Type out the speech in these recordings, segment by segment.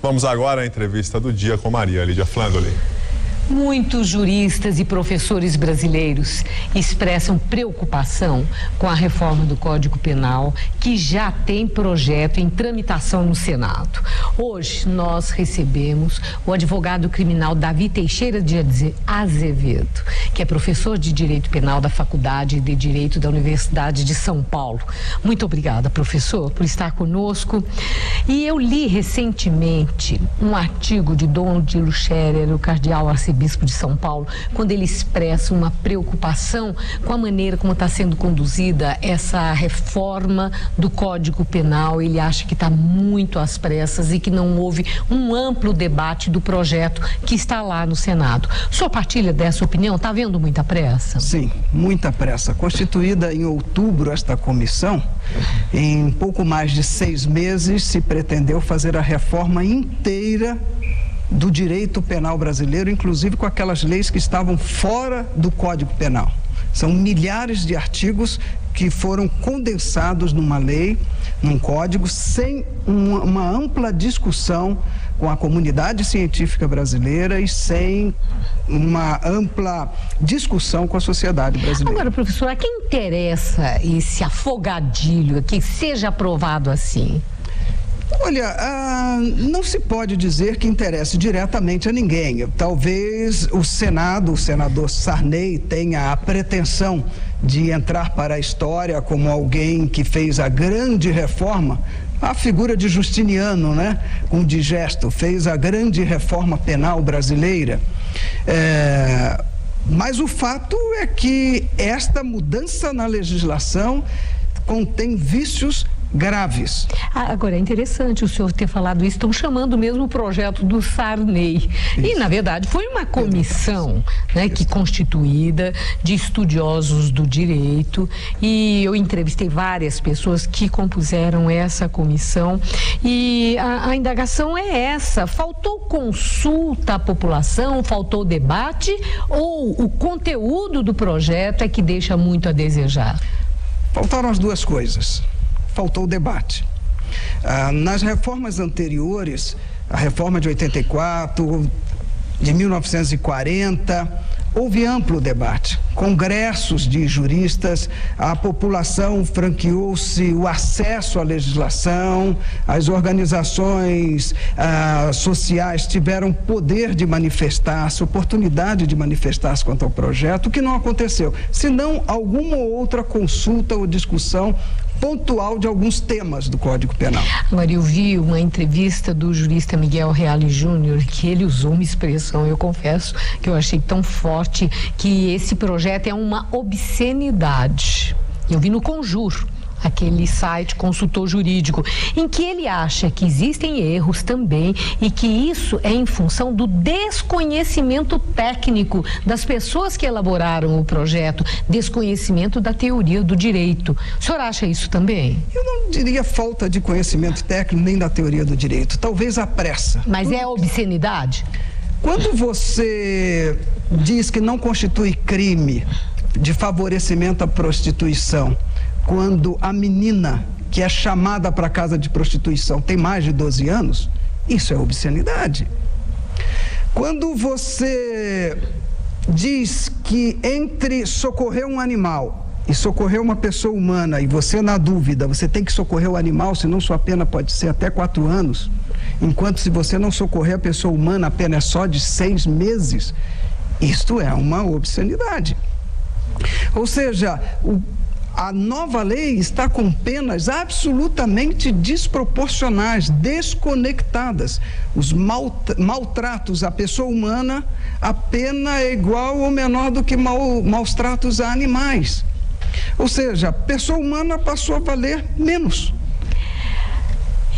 Vamos agora à entrevista do dia com Maria Lídia Flandoli. Muitos juristas e professores brasileiros expressam preocupação com a reforma do Código Penal, que já tem projeto em tramitação no Senado. Hoje nós recebemos o advogado criminal Davi Teixeira de Azevedo, que é professor de Direito Penal da Faculdade de Direito da Universidade de São Paulo. Muito obrigada, professor, por estar conosco. E eu li recentemente um artigo de Dom Odilo Scherer, o cardeal arcebispo de São Paulo, quando ele expressa uma preocupação com a maneira como está sendo conduzida essa reforma do Código Penal. Ele acha que está muito às pressas e que não houve um amplo debate do projeto que está lá no Senado. O senhor partilha dessa opinião? Está havendo muita pressa? Sim, muita pressa. Constituída em outubro esta comissão, em pouco mais de 6 meses se pretendeu fazer a reforma inteira do direito penal brasileiro, inclusive com aquelas leis que estavam fora do Código Penal. São milhares de artigos que foram condensados numa lei, num código, sem uma ampla discussão com a comunidade científica brasileira e sem uma ampla discussão com a sociedade brasileira. Agora, professor, a quem interessa esse afogadilho, que seja aprovado assim? Olha, não se pode dizer que interesse diretamente a ninguém. Talvez o Senado, o senador Sarney, tenha a pretensão de entrar para a história como alguém que fez a grande reforma, a figura de Justiniano, né? Com digesto, fez a grande reforma penal brasileira. Mas o fato é que esta mudança na legislação contém vícios graves. Agora, é interessante o senhor ter falado isso. Estão chamando mesmo o projeto do Sarney. Isso. E, na verdade, foi uma comissão, né, que constituída de estudiosos do direito, e eu entrevistei várias pessoas que compuseram essa comissão, e a indagação é essa: faltou consulta à população, faltou debate, ou o conteúdo do projeto é que deixa muito a desejar? Faltaram as duas coisas. Faltou o debate. Nas reformas anteriores, a reforma de 84, de 1940, houve amplo debate, congressos de juristas, a população franqueou-se o acesso à legislação, as organizações sociais tiveram poder de manifestar-se, oportunidade de manifestar-se quanto ao projeto, o que não aconteceu, senão alguma outra consulta ou discussão pontual de alguns temas do Código Penal. Agora, eu vi uma entrevista do jurista Miguel Reale Júnior, que ele usou uma expressão, eu confesso, que eu achei tão forte, que esse projeto é uma obscenidade. Eu vi no Conjur, aquele site consultor jurídico, em que ele acha que existem erros também e que isso é em função do desconhecimento técnico das pessoas que elaboraram o projeto, desconhecimento da teoria do direito. O senhor acha isso também? Eu não diria falta de conhecimento técnico nem da teoria do direito, talvez a pressa. Mas é obscenidade? Quando você diz que não constitui crime de favorecimento à prostituição, quando a menina que é chamada para a casa de prostituição tem mais de 12 anos, isso é obscenidade. Quando você diz que entre socorrer um animal e socorrer uma pessoa humana, e você na dúvida, você tem que socorrer o animal, senão sua pena pode ser até 4 anos, enquanto se você não socorrer a pessoa humana, a pena é só de 6 meses, isto é uma obscenidade. Ou seja, a nova lei está com penas absolutamente desproporcionais, desconectadas. Os maltratos à pessoa humana, a pena é igual ou menor do que maus tratos a animais. Ou seja, a pessoa humana passou a valer menos.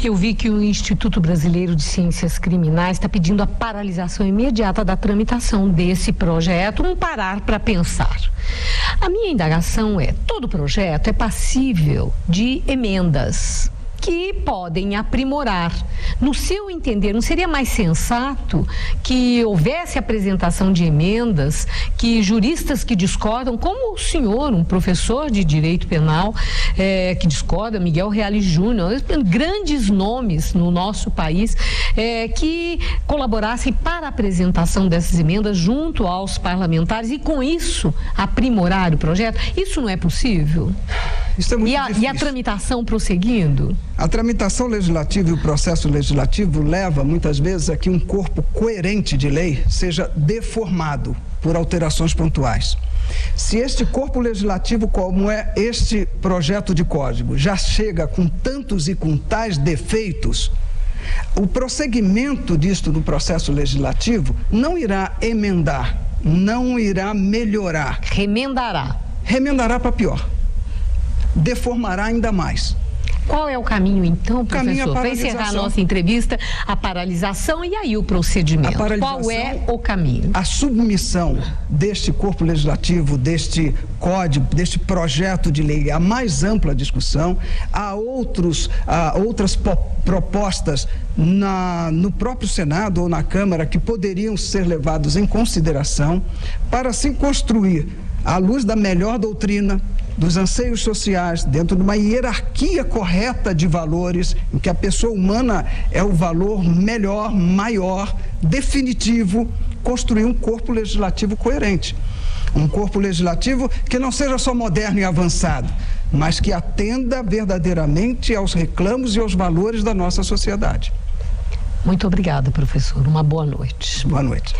Eu vi que o Instituto Brasileiro de Ciências Criminais está pedindo a paralisação imediata da tramitação desse projeto, um parar para pensar. A minha indagação é: todo projeto é passível de emendas. que podem aprimorar. No seu entender, não seria mais sensato que houvesse apresentação de emendas, que juristas que discordam, como o senhor, um professor de direito penal que discorda, Miguel Reale Júnior, grandes nomes no nosso país, que colaborassem para a apresentação dessas emendas junto aos parlamentares e, com isso, aprimorar o projeto? Isso não é possível? Isso é muito difícil. E a tramitação prosseguindo? A tramitação legislativa e o processo legislativo leva, muitas vezes, a que um corpo coerente de lei seja deformado por alterações pontuais. Se este corpo legislativo, como é este projeto de código, já chega com tantos e com tais defeitos, o prosseguimento disto no processo legislativo não irá emendar, não irá melhorar. Remendará. Remendará para pior. Deformará ainda mais. Qual é o caminho, então, professor? Para encerrar a nossa entrevista, a paralisação e aí o procedimento. Qual é o caminho? A submissão deste corpo legislativo, deste código, deste projeto de lei, a mais ampla discussão, a outras propostas no próprio Senado ou na Câmara que poderiam ser levados em consideração para assim construir, à luz da melhor doutrina, dos anseios sociais, dentro de uma hierarquia correta de valores, em que a pessoa humana é o valor melhor, maior, definitivo, construir um corpo legislativo coerente. Um corpo legislativo que não seja só moderno e avançado, mas que atenda verdadeiramente aos reclamos e aos valores da nossa sociedade. Muito obrigada, professor. Uma boa noite. Boa noite.